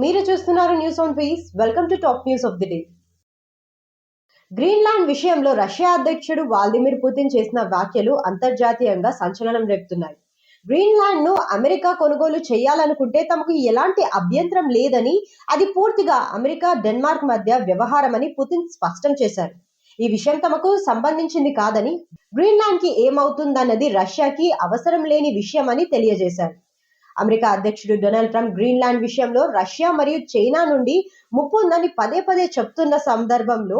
మీరు చూస్తున్నారు News on Peace. Welcome to top news of the day. Greenland విషయంలో Russia అధ్యక్షుడు వ్లాదిమిర్ పుతిన్ చేసిన వ్యాఖ్యలు అంతర్జాతీయంగా సంచలనం రేపుతున్నాయి. గ్రీన్లాండ్ ను అమెరికా కొనుగోలు చేయాలనుకుంటే తమకు ఎలాంటి అభ్యంతరం లేదని, అది పూర్తిగా అమెరికా, డెన్మార్క్ మధ్య వ్యవహారమని పుతిన్ స్పష్టం చేశారు. ఈ విషయం తమకు సంబంధించింది కాదని, గ్రీన్లాండ్ కి ఏమవుతుందన్నది రష్యాకి అవసరం లేని విషయమని తెలియజేశారు. అమెరికా అధ్యక్షుడు డొనాల్డ్ ట్రంప్ గ్రీన్లాండ్ విషయంలో రష్యా మరియు చైనా నుండి ముప్పు ఉందని పదే పదే చెప్తున్న సందర్భంలో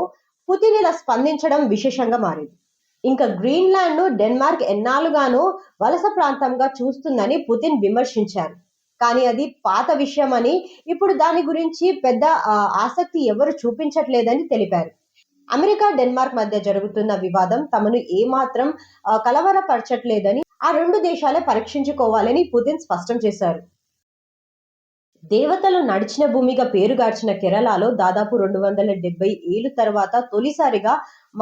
పుతిన్ ఇలా స్పందించడం విశేషంగా మారింది. ఇంకా గ్రీన్లాండ్ ను డెన్మార్క్ ఎన్నాళ్ళుగానో వలస ప్రాంతంగా చూస్తుందని పుతిన్ విమర్శించారు. కానీ అది పాత విషయమని, ఇప్పుడు దాని గురించి పెద్ద ఆసక్తి ఎవరు చూపించట్లేదని తెలిపారు. అమెరికా, డెన్మార్క్ మధ్య జరుగుతున్న వివాదం తమను ఏమాత్రం కలవరపరచట్లేదని, ఆ రెండు దేశాలే పరీక్షించుకోవాలని పుతిన్ స్పష్టం చేశారు. దేవతలు నడిచిన భూమిగా పేరుగార్చిన కేరళలో దాదాపు 270 ఏళ్ల తర్వాత తొలిసారిగా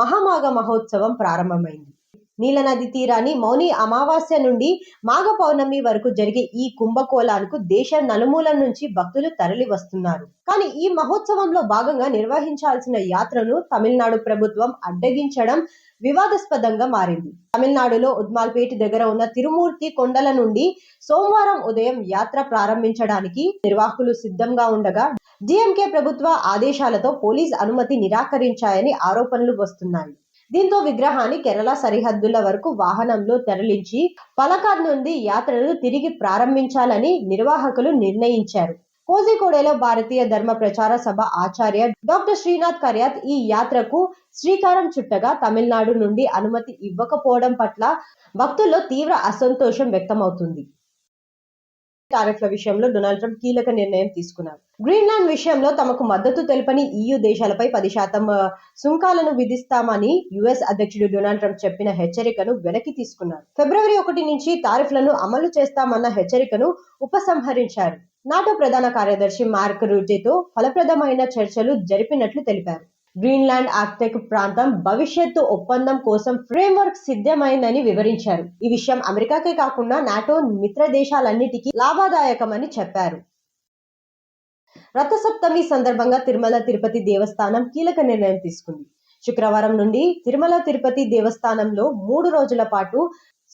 మహామాఘ మహోత్సవం ప్రారంభమైంది. నీలనది తీరాన్ని మౌని అమావాస్య నుండి మాఘ పౌర్ణమి వరకు జరిగే ఈ కుంభకోణాలకు దేశ నలుమూల నుంచి భక్తులు తరలి వస్తున్నారు. కానీ ఈ మహోత్సవంలో భాగంగా నిర్వహించాల్సిన యాత్రను తమిళనాడు ప్రభుత్వం అడ్డగించడం వివాదాస్పదంగా మారింది. తమిళనాడులో ఉద్మాల్పేట్ దగ్గర ఉన్న తిరుమూర్తి కొండల నుండి సోమవారం ఉదయం యాత్ర ప్రారంభించడానికి నిర్వాహకులు సిద్ధంగా ఉండగా డిఎంకే ప్రభుత్వ ఆదేశాలతో పోలీస్ అనుమతి నిరాకరించాయని ఆరోపణలు వస్తున్నాయి. దీంతో విగ్రహాన్ని కేరళ సరిహద్దుల వరకు వాహనంలో తరలించి పలకాడ్ నుండి యాత్రను తిరిగి ప్రారంభించాలని నిర్వాహకులు నిర్ణయించారు. కోజికోడేలో భారతీయ ధర్మ ప్రచార సభ ఆచార్య డాక్టర్ శ్రీనాథ్ కర్యాత్ ఈ యాత్రకు శ్రీకారం చుట్టగా తమిళనాడు నుండి అనుమతి ఇవ్వకపోవడం పట్ల భక్తుల్లో తీవ్ర అసంతోషం వ్యక్తమవుతుంది. టారిఫ్ల విషయంలో డొనాల్డ్ ట్రంప్ కీలక నిర్ణయం తీసుకున్నారు. గ్రీన్లాండ్ విషయంలో తమకు మద్దతు తెలుపని EU దేశాలపై 10% సుంకాలను విధిస్తామని యుఎస్ అధ్యక్షుడు డొనాల్డ్ ట్రంప్ చెప్పిన హెచ్చరికను వెనక్కి తీసుకున్నారు. ఫిబ్రవరి 1 నుంచి టారిఫ్లను అమలు చేస్తామన్న హెచ్చరికను ఉపసంహరించారు. నాటో ప్రధాన కార్యదర్శి మార్క్ రూటేతో ఫలప్రదమైన చర్చలు జరిపినట్లు తెలిపారు. గ్రీన్లాండ్ ఆర్క్టిక్ ప్రాంతం భవిష్యత్తు ఒప్పందం కోసం ఫ్రేమ్వర్క్ సిద్ధమైందని వివరించారు. ఈ విషయం అమెరికాకే కాకుండా నాటో మిత్ర దేశాలన్నిటికీ లాభదాయకమని చెప్పారు. రథసప్తమి సందర్భంగా తిరుమల తిరుపతి దేవస్థానం కీలక నిర్ణయం తీసుకుంది. శుక్రవారం నుండి తిరుమల తిరుపతి దేవస్థానంలో 3 రోజుల పాటు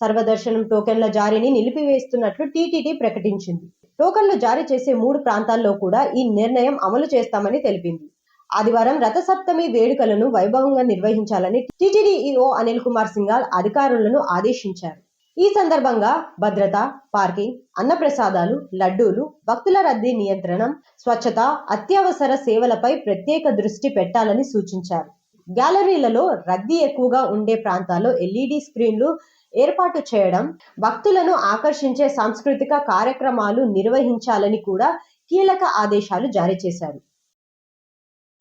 సర్వదర్శనం టోకెన్ల జారీని నిలిపివేస్తున్నట్లు టీటీడీ ప్రకటించింది. టోకెన్లు జారీ చేసే 3 ప్రాంతాల్లో కూడా ఈ నిర్ణయం అమలు చేస్తామని తెలిపింది. ఆదివారం రథసప్తమి వేడుకలను వైభవంగా నిర్వహించాలని టీటీడీ ఈఓ అనిల్ కుమార్ సింఘాల్ అధికారులను ఆదేశించారు. ఈ సందర్భంగా భద్రత, పార్కింగ్, అన్నప్రసాదాలు, లడ్డూలు, భక్తుల రద్దీ నియంత్రణం, స్వచ్ఛత, అత్యవసర సేవలపై ప్రత్యేక దృష్టి పెట్టాలని సూచించారు. గ్యాలరీలలో రద్దీ ఎక్కువగా ఉండే ప్రాంతాల్లో LED స్క్రీన్లు ఏర్పాటు చేయడం, భక్తులను ఆకర్షించే సాంస్కృతిక కార్యక్రమాలు నిర్వహించాలని కూడా కీలక ఆదేశాలు జారీ చేశారు.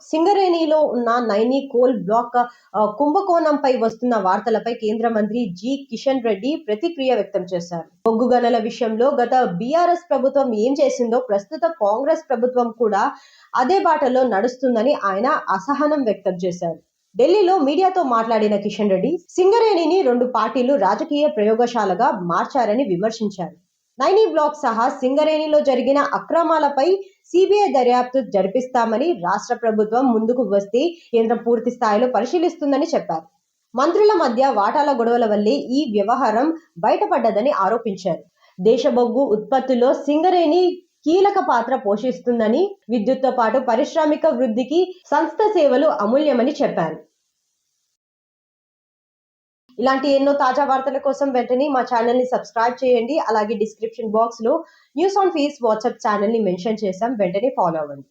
సింగరేణిలో ఉన్న నైని కోల్ బ్లాక్ కుంభకోణంపై వస్తున్న వార్తలపై కేంద్ర మంత్రి జి కిషన్ రెడ్డి ప్రతిక్రియ వ్యక్తం చేశారు. బొగ్గు గనుల విషయంలో గత బీఆర్ఎస్ ప్రభుత్వం ఏం చేసిందో ప్రస్తుత కాంగ్రెస్ ప్రభుత్వం కూడా అదే బాటలో నడుస్తుందని ఆయన అసహనం వ్యక్తం చేశారు. ఢిల్లీలో మీడియాతో మాట్లాడిన కిషన్ రెడ్డి సింగరేణిని 2 పార్టీలు రాజకీయ ప్రయోగశాలగా మార్చారని విమర్శించారు. నైని బ్లాక్ సహా సింగరేణిలో జరిగిన అక్రమాలపై సిబిఐ దర్యాప్తు జరిపిస్తామని, రాష్ట్ర ప్రభుత్వం ముందుకు వస్తే కేంద్రం పూర్తి స్థాయిలో పరిశీలిస్తుందని చెప్పారు. మంత్రుల మధ్య వాటాల గొడవల వల్లే ఈ వ్యవహారం బయటపడ్డదని ఆరోపించారు. దేశ బొగ్గు ఉత్పత్తిలో సింగరేణి కీలక పాత్ర పోషిస్తుందని, విద్యుత్తో పాటు పారిశ్రామిక వృద్ధికి సంస్థ సేవలు అమూల్యమని చెప్పారు. ఇలాంటి ఎన్నో తాజా వార్తల కోసం వెంటనే మా ఛానల్ ని సబ్స్క్రైబ్ చేయండి. అలాగే డిస్క్రిప్షన్ బాక్స్ లో News on Peace WhatsApp channel ని మెన్షన్ చేశాం, వెంటనే ఫాలో అవ్వండి.